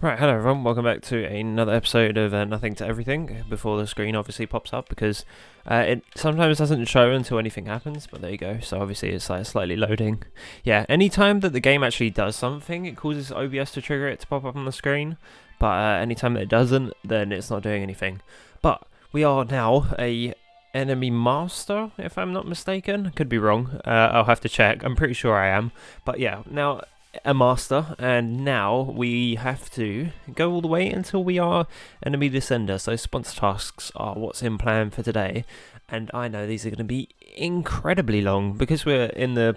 Right, hello everyone, welcome back to another episode of Nothing to Everything, before the screen obviously pops up, because it sometimes doesn't show until anything happens, but there you go, so obviously it's like slightly loading. Yeah, anytime that the game actually does something, it causes OBS to trigger it to pop up on the screen, but anytime that it doesn't, then it's not doing anything. But we are now a enemy master, if I'm not mistaken. Could be wrong, I'll have to check, I'm pretty sure I am, but yeah, now a master, and now we have to go all the way until we are enemy descender. So sponsor tasks are what's in plan for today, and I know these are going to be incredibly long because we're in the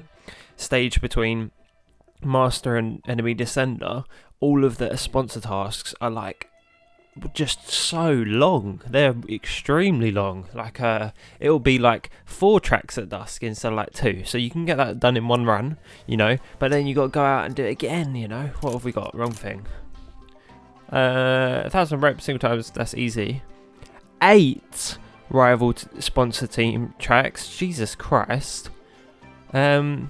stage between master and enemy descender. All of the sponsor tasks are like just so long. They're extremely long. Like it'll be like 4 tracks at dusk instead of like 2, so you can get that done in one run, you know, but then you got to go out and do it again, you know. What have we got? Wrong thing. 1,000 reps single times, that's easy. 8 rival sponsor team tracks, Jesus Christ. Okay,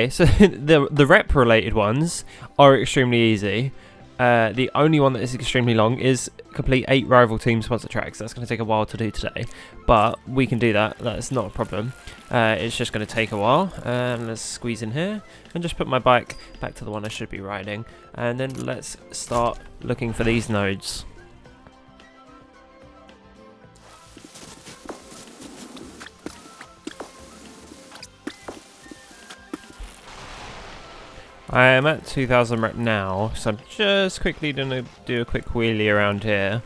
so the rep related ones are extremely easy. The only one that is extremely long is complete 8 rival team sponsor tracks. That's going to take a while to do today, but we can do that. That's not a problem. It's just going to take a while. And let's squeeze in here and just put my bike back to the one I should be riding. And then let's start looking for these nodes. I am at 2,000 rep now, so I'm just quickly going to do a quick wheelie around here.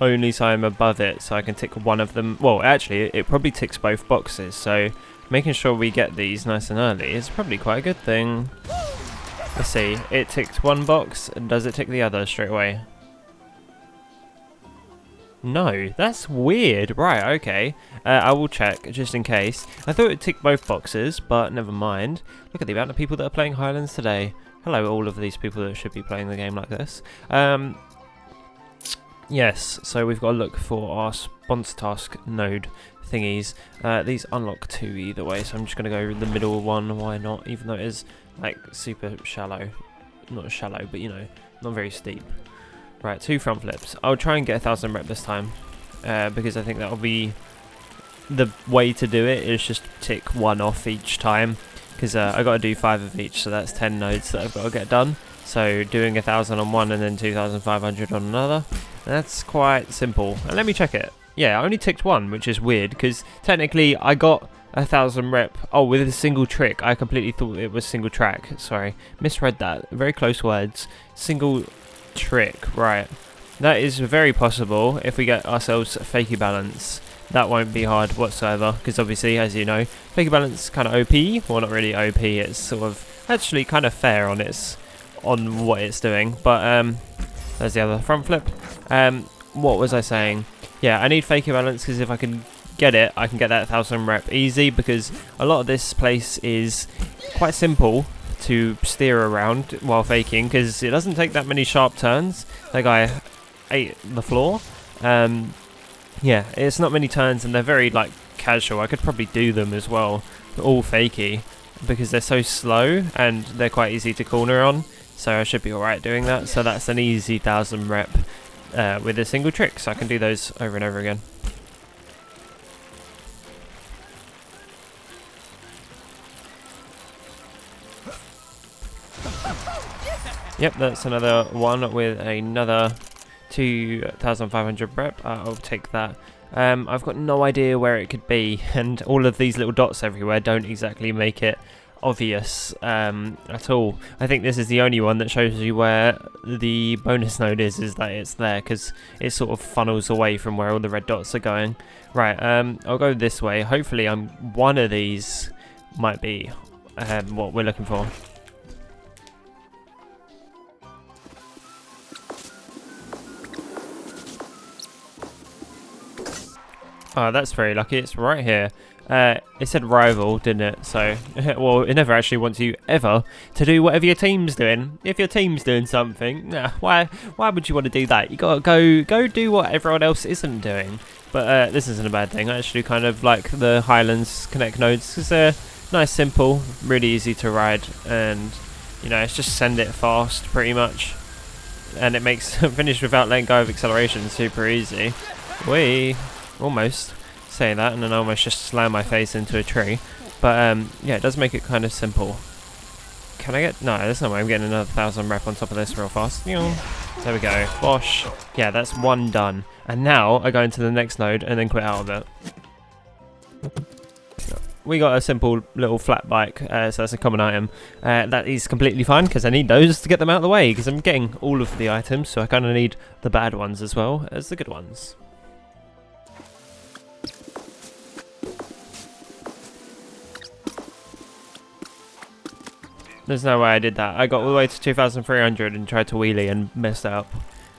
Only so I'm above it, so I can tick one of them. Well, actually, it probably ticks both boxes, so making sure we get these nice and early is probably quite a good thing. Let's see, it ticked one box, and does it tick the other straight away? No, that's weird. Right, okay. I will check, just in case. I thought it ticked both boxes, but never mind. Look at the amount of people that are playing Highlands today. Hello, all of these people that should be playing the game like this. Yes, so we've got to look for our sponsor task node thingies. These unlock 2 either way, so I'm just going to go the middle one. Why not? Even though it is, like, super shallow. Not shallow, but, you know, not very steep. Right, 2 front flips. I'll try and get 1,000 rep this time, because I think that'll be the way to do it. Is just tick 1 off each time, because I got to do 5 of each, so that's 10 nodes that I've got to get done. So doing 1,000 on one and then 2,500 on another, that's quite simple. And let me check it. Yeah, I only ticked 1, which is weird, because technically I got 1,000 rep. Oh, with a single trick. I completely thought it was single track. Sorry, misread that. Very close words. Single trick, right. That is very possible if we get ourselves fakie balance. That won't be hard whatsoever, because obviously, as you know, fakie balance kind of OP. Well, not really OP, it's sort of actually kind of fair on what it's doing. But there's the other front flip. What was I saying? Yeah, I need fakie balance, because if I can get it, I can get that 1,000 rep easy, because a lot of this place is quite simple to steer around while faking, because it doesn't take that many sharp turns. That guy ate the floor. Yeah, it's not many turns, and they're very like casual. I could probably do them as well, all fakey, because they're so slow and they're quite easy to corner on, so I should be alright doing that. So that's an easy 1,000 rep with a single trick, so I can do those over and over again. Yep, that's another one with another 2,500 rep. I'll take that. I've got no idea where it could be, and all of these little dots everywhere don't exactly make it obvious at all. I think this is the only one that shows you where the bonus node is that it's there, because it sort of funnels away from where all the red dots are going. Right, I'll go this way. Hopefully one of these might be what we're looking for. Oh, that's very lucky. It's right here. It said rival, didn't it? So, well, it never actually wants you ever to do whatever your team's doing. If your team's doing something, nah, why would you want to do that? You gotta go do what everyone else isn't doing. But this isn't a bad thing. I actually kind of like the Highlands Connect nodes, because they're nice, simple, really easy to ride, and you know, it's just send it fast, pretty much. and it makes finish without letting go of acceleration super easy. Whee! Almost say that, and then I almost just slam my face into a tree. But yeah, it does make it kind of simple. Can I get... No, there's no way I'm getting another 1000 rep on top of this real fast. There we go. Bosh. Yeah, that's one done. And now I go into the next node and then quit out of it. We got a simple little flat bike, so that's a common item. That is completely fine because I need those to get them out of the way because I'm getting all of the items, so I kind of need the bad ones as well as the good ones. There's no way I did that. I got all the way to 2,300 and tried to wheelie and messed up.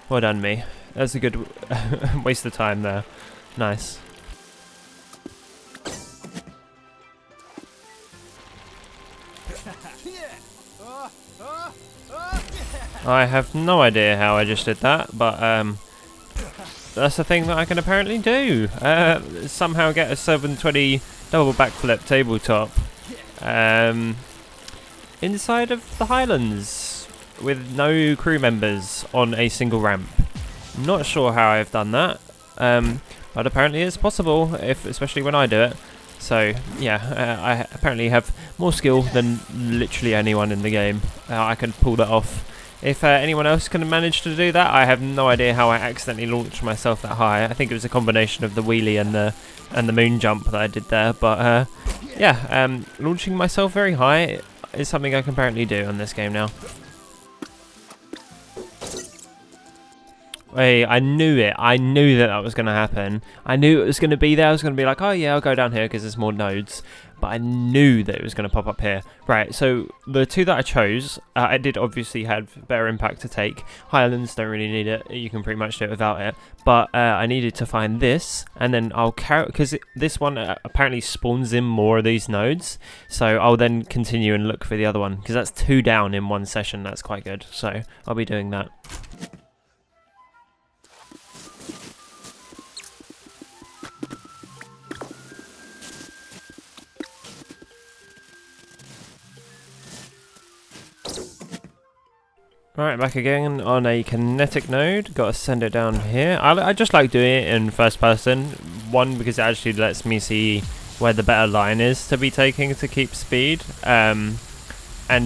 Well done me. That's a good waste of time there. Nice. I have no idea how I just did that, but that's a thing that I can apparently do. Somehow get a 720 double backflip tabletop inside of the Highlands with no crew members on a single ramp. Not sure how I've done that, but apparently it's possible, especially when I do it. So yeah, I apparently have more skill than literally anyone in the game. I can pull that off. If anyone else can manage to do that, I have no idea how I accidentally launched myself that high. I think it was a combination of the wheelie and the moon jump that I did there. But yeah, launching myself very high is something I can apparently do on this game now. Hey, I knew it. I knew that was going to happen. I knew it was going to be there. I was going to be like, oh yeah, I'll go down here because there's more nodes. But I knew that it was going to pop up here. Right, so the two that I chose, I did obviously have better impact to take. Highlands don't really need it. You can pretty much do it without it. But I needed to find this, and then I'll carry, because this one apparently spawns in more of these nodes. So I'll then continue and look for the other one, because that's 2 down in one session. That's quite good. So I'll be doing that. Alright, back again on a kinetic node. Got to send it down here. I just like doing it in first person. One, because it actually lets me see where the better line is to be taking to keep speed. And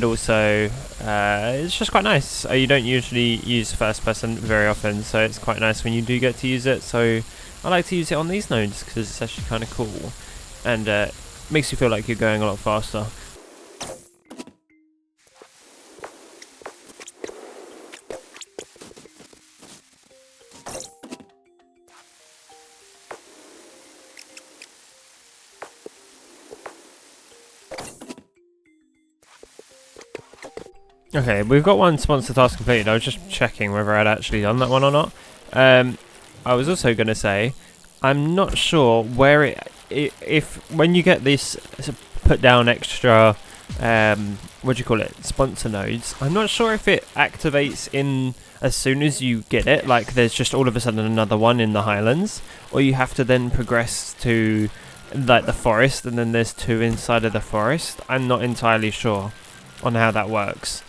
also, it's just quite nice. You don't usually use first person very often, so it's quite nice when you do get to use it. So I like to use it on these nodes because it's actually kind of cool. And makes you feel like you're going a lot faster. Okay, we've got one sponsor task completed. I was just checking whether I'd actually done that one or not. I was also going to say, I'm not sure where if when you get this put down extra, what do you call it, sponsor nodes, I'm not sure if it activates in as soon as you get it, like there's just all of a sudden another one in the Highlands, or you have to then progress to like the forest and then there's 2 inside of the forest. I'm not entirely sure on how that works.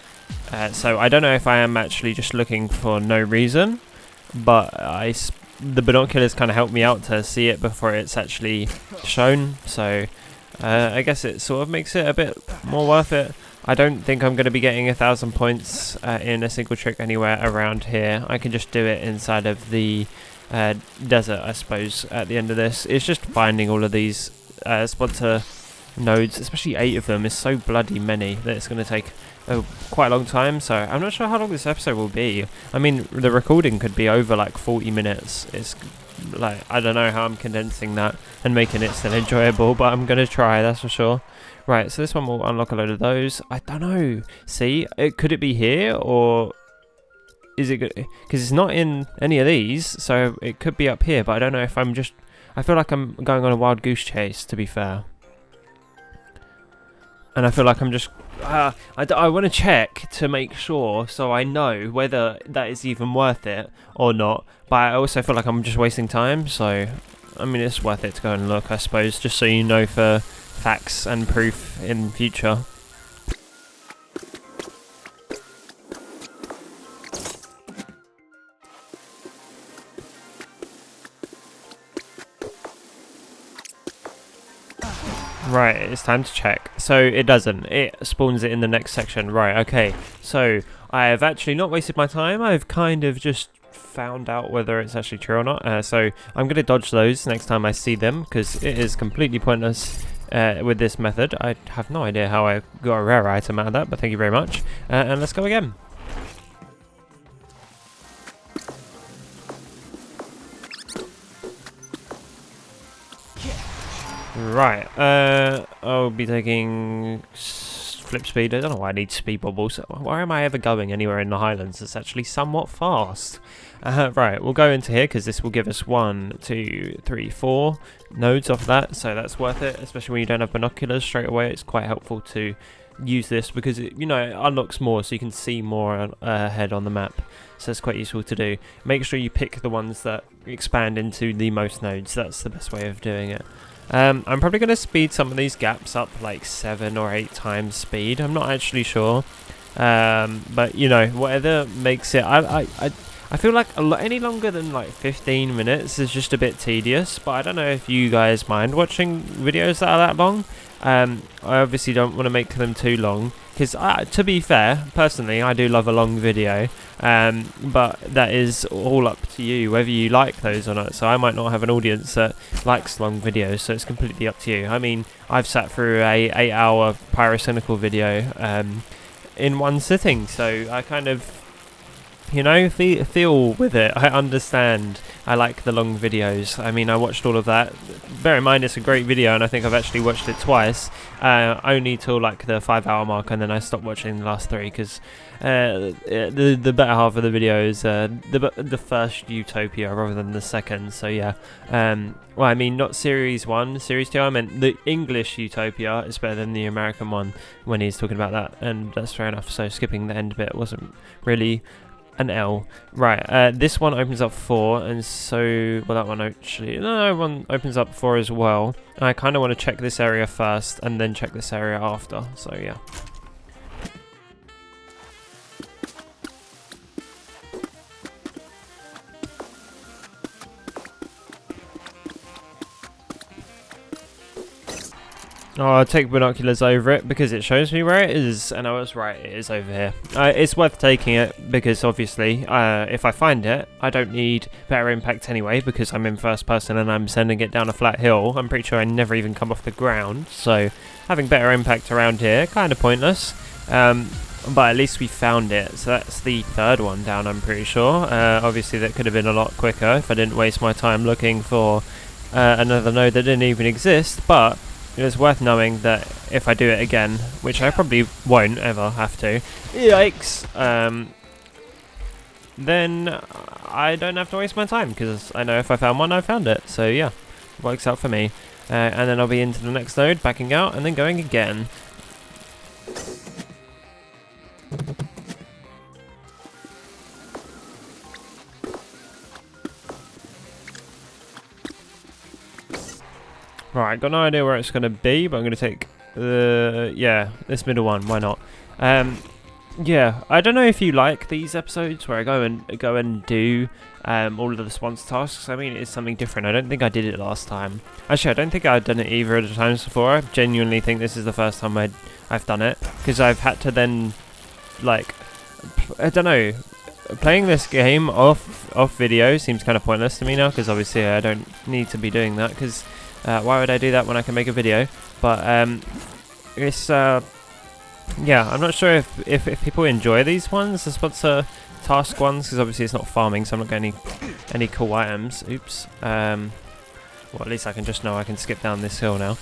So I don't know if I am actually just looking for no reason, but the binoculars kind of help me out to see it before it's actually shown, so I guess it sort of makes it a bit more worth it. I don't think I'm going to be getting 1,000 points in a single trick anywhere around here. I can just do it inside of the desert, I suppose, at the end of this. It's just finding all of these sponsor nodes, especially 8 of them, is so bloody many that it's going to take quite a long time. So I'm not sure how long this episode will be. I mean, the recording could be over like 40 minutes. It's like, I don't know how I'm condensing that and making it still enjoyable, but I'm going to try, that's for sure. Right, so this one will unlock a load of those. I don't know. See, could it be here, or is it good? Because it's not in any of these, so it could be up here, but I don't know if I'm just... I feel like I'm going on a wild goose chase, to be fair. And I feel like I'm just... I want to check to make sure, so I know whether that is even worth it or not. But I also feel like I'm just wasting time, so... I mean, it's worth it to go and look, I suppose, just so you know for facts and proof in future. Right, it's time to check. So it doesn't. It spawns it in the next section. Right, okay. So I have actually not wasted my time. I've kind of just found out whether it's actually true or not. So I'm going to dodge those next time I see them, because it is completely pointless with this method. I have no idea how I got a rare item out of that, but thank you very much. And let's go again. Right, I'll be taking flip speed. I don't know why I need speed bubbles. Why am I ever going anywhere in the Highlands that's actually somewhat fast? Right, we'll go into here because this will give us 1, 2, 3, 4 nodes off that, so that's worth it, especially when you don't have binoculars straight away. It's quite helpful to use this because it, it unlocks more, so you can see more ahead on the map. So it's quite useful to do. Make sure you pick the ones that expand into the most nodes. That's the best way of doing it. I'm probably going to speed some of these gaps up like 7 or 8 times speed. I'm not actually sure, but whatever makes it. I feel like any longer than like 15 minutes is just a bit tedious. But I don't know if you guys mind watching videos that are that long. I obviously don't want to make them too long because, to be fair, personally, I do love a long video. But that is all up to you whether you like those or not. So I might not have an audience that likes long videos, so it's completely up to you. I mean, I've sat through a 8-hour pyrocynical video in one sitting, so I kind of feel with it. I understand. I like the long videos. I mean, I watched all of that. Bear in mind, it's a great video, and I think I've actually watched it twice, only till like the 5-hour mark, and then I stopped watching the last 3 because the better half of the video is the first Utopia rather than the second. So yeah, well, I mean, not series 1, series 2. I meant the English Utopia is better than the American one when he's talking about that, and that's fair enough. So skipping the end bit wasn't really an L. Right, this one opens up 4, and so, well, that one actually, no, one opens up 4 as well. I kind of want to check this area first, and then check this area after, so yeah. Oh, I'll take binoculars over it because it shows me where it is, and I was right, it is over here. It's worth taking it because obviously if I find it, I don't need better impact anyway because I'm in first person and I'm sending it down a flat hill. I'm pretty sure I never even come off the ground, so having better impact around here, kind of pointless. But at least we found it, so that's the 3rd one down, I'm pretty sure. Obviously that could have been a lot quicker if I didn't waste my time looking for another node that didn't even exist, but it's worth knowing that if I do it again, which I probably won't ever have to, yikes, then I don't have to waste my time because I know if I found one, I found it. So yeah, works out for me. And then I'll be into the next node, backing out, and then going again. Right, got no idea where it's going to be, but I'm going to take this middle one. Why not? Yeah, I don't know if you like these episodes where I go and do all of the sponsor tasks. I mean, it's something different. I don't think I did it last time. Actually, I don't think I'd done it either of the times before. I genuinely think this is the first time I've done it because I've had to then, like, I don't know. Playing this game off video seems kind of pointless to me now because obviously I don't need to be doing that because. Why would I do that when I can make a video? But it's yeah, I'm not sure if people enjoy these ones, the sponsor task ones, because obviously it's not farming, so I'm not getting any cool items. Oops. Well, at least I can just know I can skip down this hill now.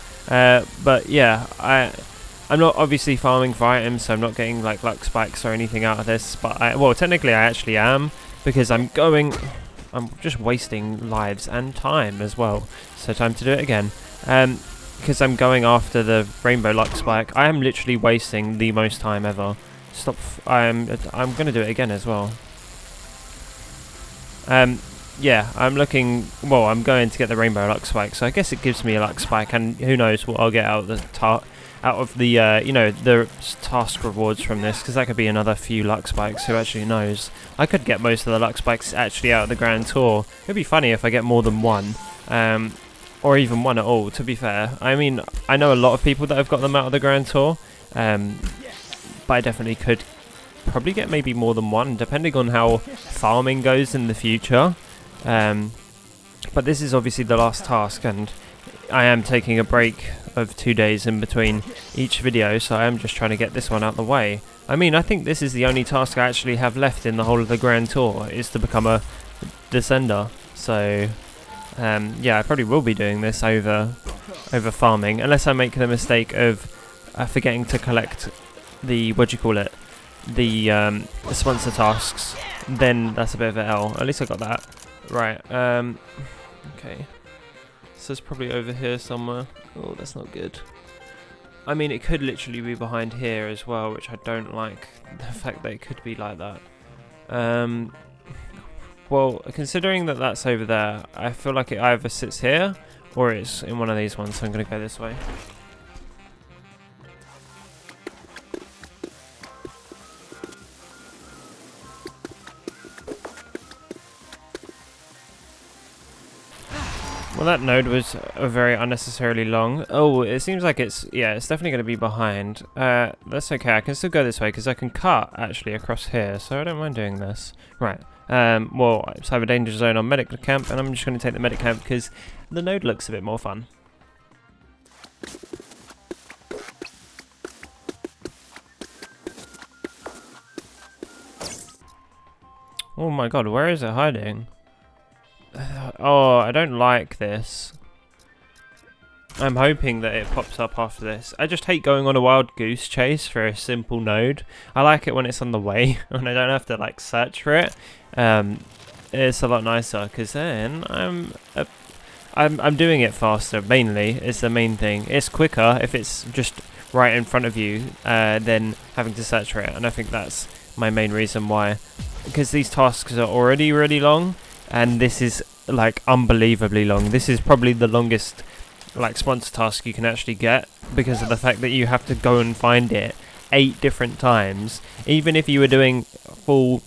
But yeah, I'm not obviously farming for items, so I'm not getting like Lux Bikes or anything out of this. But well, technically I actually am because I'm just wasting lives and time as well. So time to do it again. Because I'm going after the Rainbow Lux Bike. I am literally wasting the most time ever. Stop. I'm going to do it again as well. Yeah, I'm looking. Well, I'm going to get the Rainbow Lux Bike. So I guess it gives me a Lux Bike, and who knows what I'll get out of the the task rewards from this, because that could be another few Lux Bikes. Who actually knows? I could get most of the Lux Bikes actually out of the Grand Tour. It'd be funny if I get more than one. or even one at all, to be fair. I mean, I know a lot of people that have got them out of the Grand Tour, but I definitely could probably get maybe more than one, depending on how farming goes in the future. But this is obviously the last task, and I am taking a break of 2 days in between each video, so I am just trying to get this one out of the way. I mean, I think this is the only task I actually have left in the whole of the Grand Tour, is to become a descender. So yeah, I probably will be doing this over farming, unless I make the mistake of forgetting to collect the, what do you call it, the sponsor tasks. Then that's a bit of an L. At least I got that right. Okay, so it's probably over here somewhere. Oh, that's not good. I mean, it could literally be behind here as well, which I don't like, the fact that it could be like that. Well, considering that that's over there, I feel like it either sits here or it's in one of these ones, so I'm going to go this way. Well, that node was very unnecessarily long. Oh, it seems like it's, yeah, it's definitely going to be behind. That's okay, I can still go this way because I can cut actually across here, so I don't mind doing this. Right, well, I have a danger zone on medic camp, and I'm just going to take the medic camp because the node looks a bit more fun. Oh my god, where is it hiding? Oh, I don't like this. I'm hoping that it pops up after this. I just hate going on a wild goose chase for a simple node. I like it when it's on the way, when I don't have to like search for it. It's a lot nicer because then I'm doing it faster. Mainly, it's the main thing. It's quicker if it's just right in front of you than having to search for it. And I think that's my main reason why. Because these tasks are already really long. And this is like unbelievably long. This is probably the longest like sponsor task you can actually get, because of the fact that you have to go and find it 8 different times. Even if you were doing full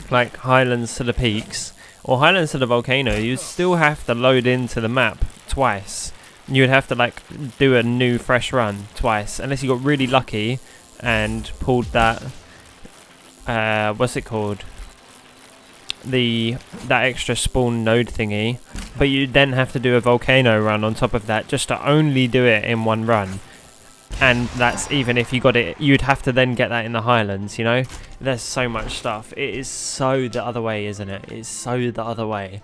like Highlands to the peaks or Highlands to the volcano, you still have to load into the map twice. You would have to like do a new fresh run twice, unless you got really lucky and pulled that what's it called, that extra spawn node thingy, but you then have to do a volcano run on top of that just to only do it in one run. And that's even if you got it, you'd have to then get that in the Highlands, you know. There's so much stuff. It is so the other way, isn't it? It's so the other way,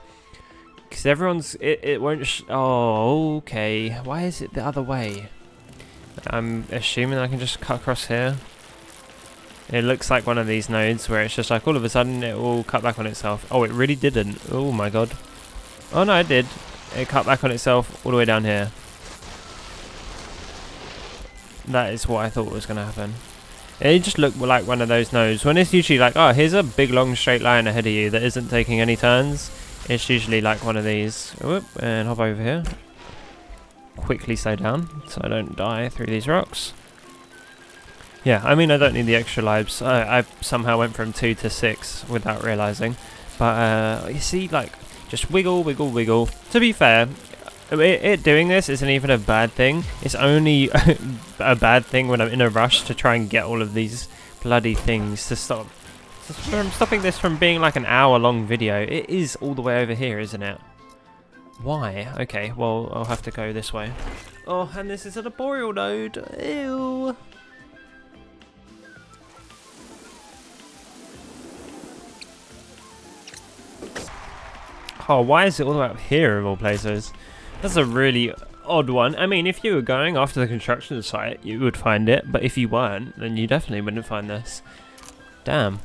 because everyone's it won't oh, okay, why is it the other way? I'm assuming I can just cut across here. It looks like one of these nodes where it's just like all of a sudden it will cut back on itself. Oh, it really didn't. Oh my god. Oh no, it did. It cut back on itself all the way down here. That is what I thought was going to happen. It just looked like one of those nodes when it's usually like, oh, here's a big long straight line ahead of you that isn't taking any turns. It's usually like one of these. Whoop, and hop over here. Quickly slow down so I don't die through these rocks. Yeah, I mean, I don't need the extra lives. I somehow went from 2 to 6 without realising. But you see, like, just wiggle, wiggle, wiggle. To be fair, it doing this isn't even a bad thing. It's only a bad thing when I'm in a rush to try and get all of these bloody things to stop. I'm stopping this from being like an hour-long video. It is all the way over here, isn't it? Why? Okay, well, I'll have to go this way. Oh, and this is a laborial node. Ew. Oh, why is it all the way up here of all places? That's a really odd one. I mean, if you were going after the construction site, you would find it. But if you weren't, then you definitely wouldn't find this. Damn.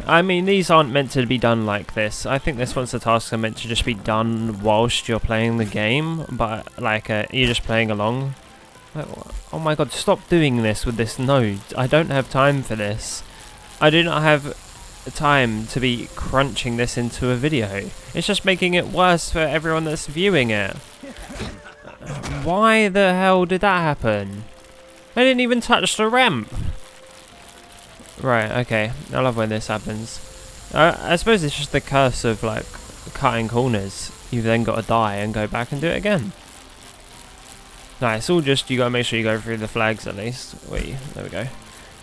I mean, these aren't meant to be done like this. I think this one's the tasks are meant to just be done whilst you're playing the game. But, like, you're just playing along. Oh my god, stop doing this with this node. I don't have time for this. I do not have time to be crunching this into a video. It's just making it worse for everyone that's viewing it. Why the hell did that happen? I didn't even touch the ramp. Right, okay. I love when this happens. I suppose it's just the curse of like cutting corners. You've then got to die and go back and do it again. Nice, all just, you gotta make sure you go through the flags at least. Wait, there we go.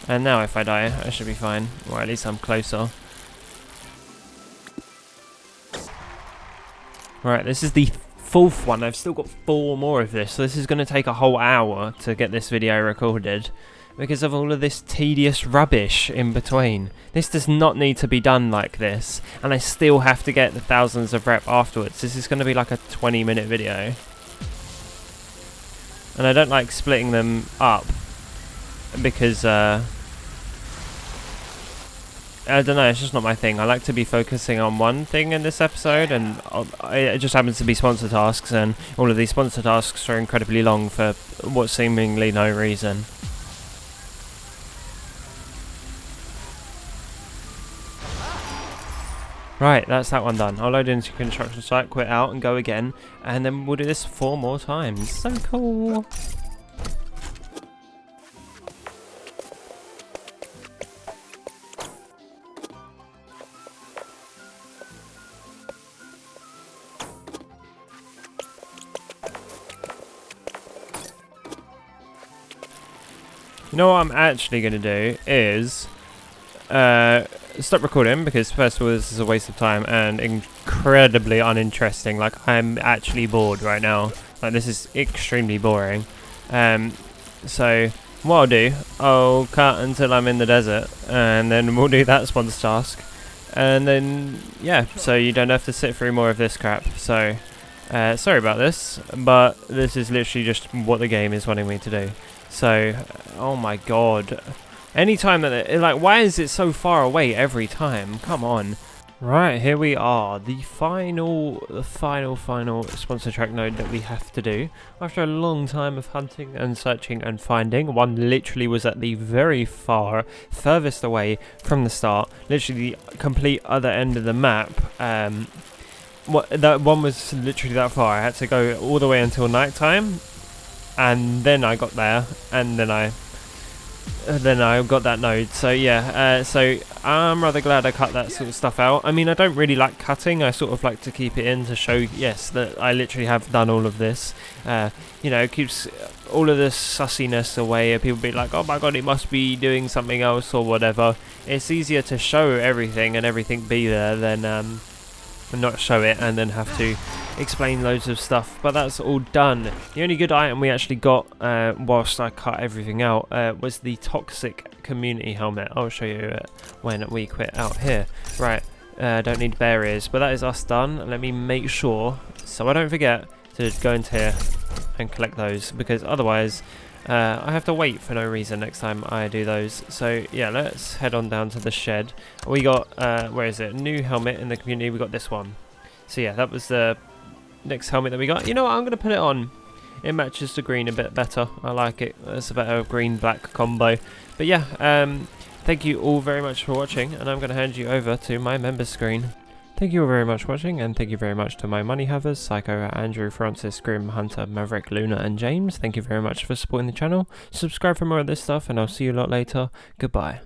And now if I die, I should be fine. Or at least I'm closer. Right, this is the 4th one. I've still got 4 more of this. So this is going to take a whole hour to get this video recorded. Because of all of this tedious rubbish in between. This does not need to be done like this. And I still have to get the thousands of rep afterwards. This is going to be like a 20-minute video. And I don't like splitting them up. Because, I don't know, it's just not my thing. I like to be focusing on one thing in this episode, and it just happens to be sponsor tasks, and all of these sponsor tasks are incredibly long for what seemingly no reason. Right, that's that one done. I'll load into construction site, quit out, and go again, and then we'll do this 4 more times. So cool! You know what I'm actually going to do is stop recording, because first of all this is a waste of time and incredibly uninteresting. Like, I'm actually bored right now. Like, this is extremely boring. So what I'll do, I'll cut until I'm in the desert, and then we'll do that sponsor task, and then yeah, so you don't have to sit through more of this crap. So sorry about this, but this is literally just what the game is wanting me to do. So, oh my god. Anytime that, like, why is it so far away every time? Come on. Right, here we are. The final sponsor track node that we have to do. After a long time of hunting and searching and finding, one literally was at the very furthest away from the start. Literally the complete other end of the map. That one was literally that far. I had to go all the way until night time. And then I got there, and then I got that node. So yeah, so I'm rather glad I cut that sort of stuff out. I mean, I don't really like cutting. I sort of like to keep it in to show, yes, that I literally have done all of this. You know, it keeps all of the sussiness away. People be like, oh my god, it must be doing something else or whatever. It's easier to show everything and everything be there than not show it and then have to explain loads of stuff. But that's all done. The only good item we actually got whilst I cut everything out was the toxic community helmet. I'll show you it when we quit out here. Right, don't need bear ears, but that is us done. Let me make sure, so I don't forget, to go into here and collect those, because otherwise I have to wait for no reason next time I do those. So yeah, let's head on down to the shed. We got, where is it? New helmet in the community. We got this one. So yeah, that was the next helmet that we got. You know what? I'm going to put it on. It matches the green a bit better. I like it. It's a better green-black combo. But yeah, thank you all very much for watching, and I'm going to hand you over to my member screen. Thank you all very much for watching, and thank you very much to my money havers, Psycho, Andrew, Francis, Grim, Hunter, Maverick, Luna, and James. Thank you very much for supporting the channel. Subscribe for more of this stuff, and I'll see you a lot later. Goodbye.